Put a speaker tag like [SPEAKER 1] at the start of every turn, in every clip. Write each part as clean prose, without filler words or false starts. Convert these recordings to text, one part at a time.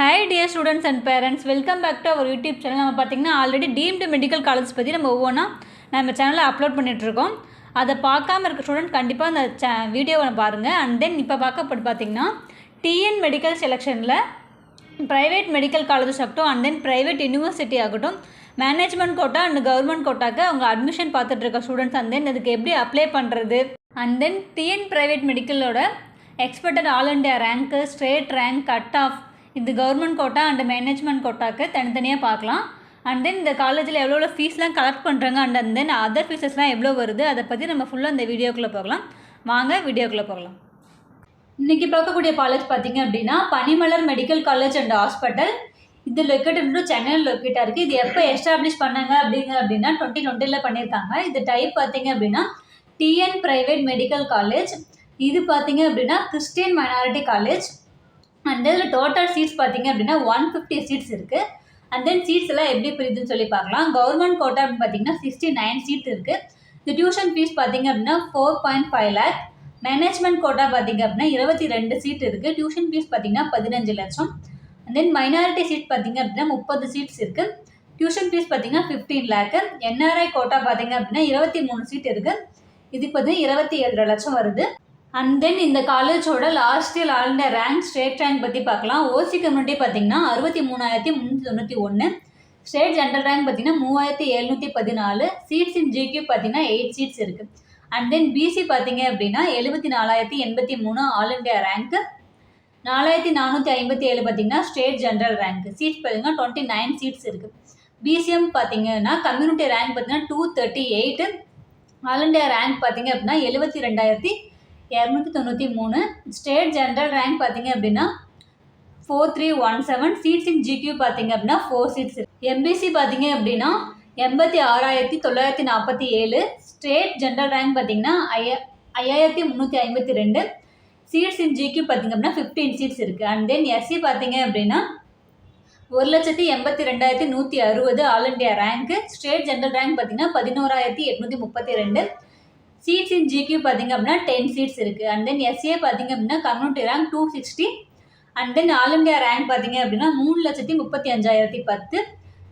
[SPEAKER 1] Hi dear students and parents, welcome back to our YouTube channel. நம்ம பார்த்தீங்கன்னா already deemed medical college பற்றி நம்ம ஒவ்வொன்றா நம்ம சேனலில் அப்லோட் பண்ணிகிட்ருக்கோம். அதை பார்க்காம இருக்க ஸ்டூடெண்ட் கண்டிப்பாக அந்த வீடியோவை பாருங்கள். அண்ட் தென் இப்போ பார்க்கப்பட்டு பார்த்தீங்கன்னா டிஎன் மெடிக்கல் செலெக்ஷனில் ப்ரைவேட் மெடிக்கல் காலேஜஸ் ஆகட்டும் அண்ட் தென் ப்ரைவேட் யூனிவர்சிட்டி ஆகட்டும் மேனேஜ்மெண்ட் கோட்டா அண்ட் கவர்மெண்ட் கோட்டாக்கு அவங்க அட்மிஷன் பார்த்துட்டு இருக்க ஸ்டூடெண்ட்ஸ் அண்ட் தென் அதுக்கு எப்படி அப்ளை பண்ணுறது அண்ட் தென் டிஎன் ப்ரைவேட் மெடிக்கலோட எக்ஸ்பெக்டட் ஆல் இண்டியா ரேங்க்கு ஸ்டேட் ரேங்க் கட் ஆஃப் இது கவர்மெண்ட் கோட்டா அண்ட் மேனேஜ்மெண்ட் கோட்டாக்கு தனித்தனியாக பார்க்கலாம். அண்ட் தென் இந்த காலேஜில் எவ்வளோ ஃபீஸ்லாம் கலெக்ட் பண்ணுறாங்க அண்ட் தென் அதர் ஃபீஸஸ்லாம் எவ்வளோ வருது அதை பற்றி நம்ம ஃபுல்லாக இந்த வீடியோக்குள்ளே போகலாம். வாங்க வீடியோக்குள்ளே போகலாம். இன்றைக்கி பார்க்கக்கூடிய காலேஜ் பார்த்திங்க அப்படின்னா பனிமலர் மெடிக்கல் காலேஜ் அண்ட் ஹாஸ்பிட்டல். இது லொக்கேட்டட் சென்னையில் லொக்கேட்டாக இருக்குது. இது எப்போ எஸ்டாப்ளிஷ் பண்ணாங்க அப்படின்னா 2020 பண்ணியிருக்காங்க. இது டைப் பார்த்திங்க அப்படின்னா டிஎன் ப்ரைவேட் மெடிக்கல் காலேஜ். இது பார்த்திங்க அப்படின்னா கிறிஸ்டியன் மைனாரிட்டி காலேஜ். அண்ட் இதில் டோட்டல் சீட்ஸ் பார்த்திங்க அப்படின்னா 150 சீட்ஸ் இருக்குது. அண்ட் தென் சீட்ஸ் எல்லாம் எப்படி புரியுதுன்னு சொல்லி பார்க்கலாம். கவர்மெண்ட் கோட்டா அப்படின்னு பார்த்தீங்கன்னா 69 சீட்ஸ் இருக்குது. இந்த டியூஷன் ஃபீஸ் பார்த்திங்க அப்படின்னா 4.5 lakh. மேனேஜ்மெண்ட் கோட்டா பார்த்திங்க அப்படின்னா 22 சீட் இருக்குது. டியூஷன் ஃபீஸ் பார்த்திங்கன்னா 15 லட்சம். அண்ட் தென் மைனாரிட்டி சீட் பார்த்திங்க அப்படின்னா 30 சீட்ஸ் இருக்குது. டியூஷன் ஃபீஸ் பார்த்திங்கன்னா 15 lakh. என்ஆர்ஐ கோட்டா பார்த்திங்க அப்படின்னா 23 சீட் இருக்குது. இதுக்கு பார்த்திங்கன்னா 27 லட்சம் வருது. அண்ட் தென் இந்த காலேஜோட last year all India rank state rank பற்றி பார்க்கலாம். ஓசி கம்யூனிட்டி பார்த்திங்கன்னா 63,391. ஸ்டேட் ஜென்ரல் ரேங்க் பார்த்திங்கன்னா 3,714. சீட்ஸ் இன் ஜிக்யூ பார்த்திங்கன்னா 8 சீட்ஸ் இருக்குது. அண்ட் தென் பிசி பார்த்திங்க அப்படின்னா 74,083 ஆல் இண்டியா ரேங்க்கு. 4,457 பார்த்திங்கன்னா ஸ்டேட் ஜென்ரல் ரேங்க். சீட்ஸ் பார்த்திங்கன்னா 29 சீட்ஸ் இருக்குது. பிசிஎம் பார்த்திங்கன்னா கம்யூனிட்டி ரேங்க் பார்த்திங்கன்னா 238. ஆல் இண்டியா ரேங்க் பார்த்திங்க அப்படின்னா 72,293. ஸ்டேட் ஜென்ரல் ரேங்க் பார்த்திங்க அப்படின்னா 4317. சீட்ஸ் இன் ஜிக்யூ பார்த்திங்க அப்படின்னா 4 சீட்ஸ். எம்பிசி பார்த்திங்க அப்படின்னா 86,947. ஸ்டேட் ஜென்ரல் ரேங்க் பார்த்திங்கன்னா 5,352. சீட்ஸ் இன் ஜிக்யூ பார்த்திங்க அப்படின்னா 15 சீட்ஸ் இருக்குது. அண்ட் தென் எஸ்சி பார்த்திங்க அப்படின்னா 1,82,160 ஆல் இண்டியா ரேங்க்கு. ஸ்டேட் ஜென்ரல் ரேங்க் பார்த்திங்கன்னா 11,832. சீட்ஸ் இன் ஜிக்யூ பார்த்திங்க அப்படின்னா 10 சீட்ஸ் இருக்குது. அண்ட் தென் எஸ்ஏ பார்த்திங்க அப்படின்னா community rank 260. And then all India rank பார்த்திங்க அப்படின்னா 3,35,010.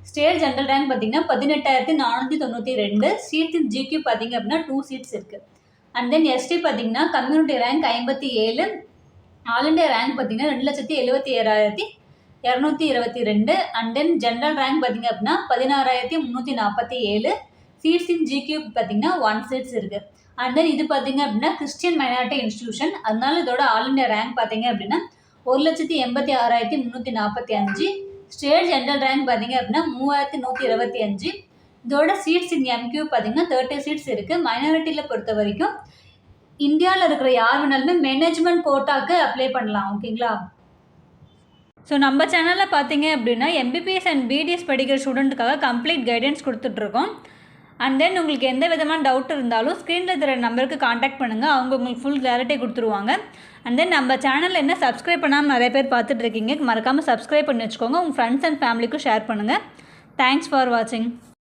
[SPEAKER 1] ஸ்டேட் ஜென்ரல் ரேங்க் பார்த்திங்கன்னா 18,492. சீட்ஸ் இன் ஜிக்யூ பார்த்திங்க அப்படின்னா 2 சீட்ஸ் இருக்குது. அண்ட் தென் எஸ்டி பார்த்திங்கன்னா community rank 57. All India rank பார்த்திங்கன்னா 2,77,222. அண்ட் தென் ஜென்ரல் ரேங்க் பார்த்திங்க அப்படின்னா 16,347. சீட்ஸ் இன் ஜிக்யூ பார்த்திங்கன்னா 1 சீட்ஸ் இருக்குது. அண்ட் தென் இது பார்த்திங்க அப்படின்னா கிறிஸ்டியன் மைனாரிட்டி இன்ஸ்டியூஷன். அதனால இதோட ஆல் இண்டியா ரேங்க் பார்த்திங்க அப்படின்னா 1,86,345. ஸ்டேட் ஜென்ரல் ரேங்க் பார்த்திங்க அப்படின்னா 3,125. இதோட சீட்ஸ் இன் எம்கியூ பார்த்திங்கன்னா 30 சீட்ஸ் இருக்குது. மைனாரிட்டியில் பொறுத்த வரைக்கும் இந்தியாவில் இருக்கிற யார் வேணாலுமே மேனேஜ்மெண்ட் கோட்டாக்கு அப்ளை பண்ணலாம். ஓகேங்களா? ஸோ நம்ம சேனலில் பார்த்தீங்க அப்படின்னா எம்பிபிஎஸ் அண்ட் பிடிஎஸ் படிக்கிற ஸ்டூடெண்ட்டுக்காக கம்ப்ளீட் கைடன்ஸ் கொடுத்துட்ருக்கோம். அண்ட் தென் உங்களுக்கு எந்த விதமான டவுட் இருந்தாலும் ஸ்க்ரீனில் தர நம்பருக்கு காண்டாக்ட் பண்ணுங்கள். அவங்க உங்களுக்கு ஃபுல் கிளாரிட்டி கொடுத்துருவாங்க. அண்ட் தென் நம்ம சேனலில் என்ன சப்ஸ்கிரைப் பண்ணாமல் நிறைய பேர் பார்த்துட்ருக்கீங்க. மறக்காமல் சப்ஸ்கிரைப் பண்ணி வச்சுக்கோங்க. உங்கள் ஃப்ரெண்ட்ஸ் அண்ட் ஃபேமிலிக்கும் ஷேர் பண்ணுங்கள். தேங்க்ஸ் ஃபார் வாட்சிங்.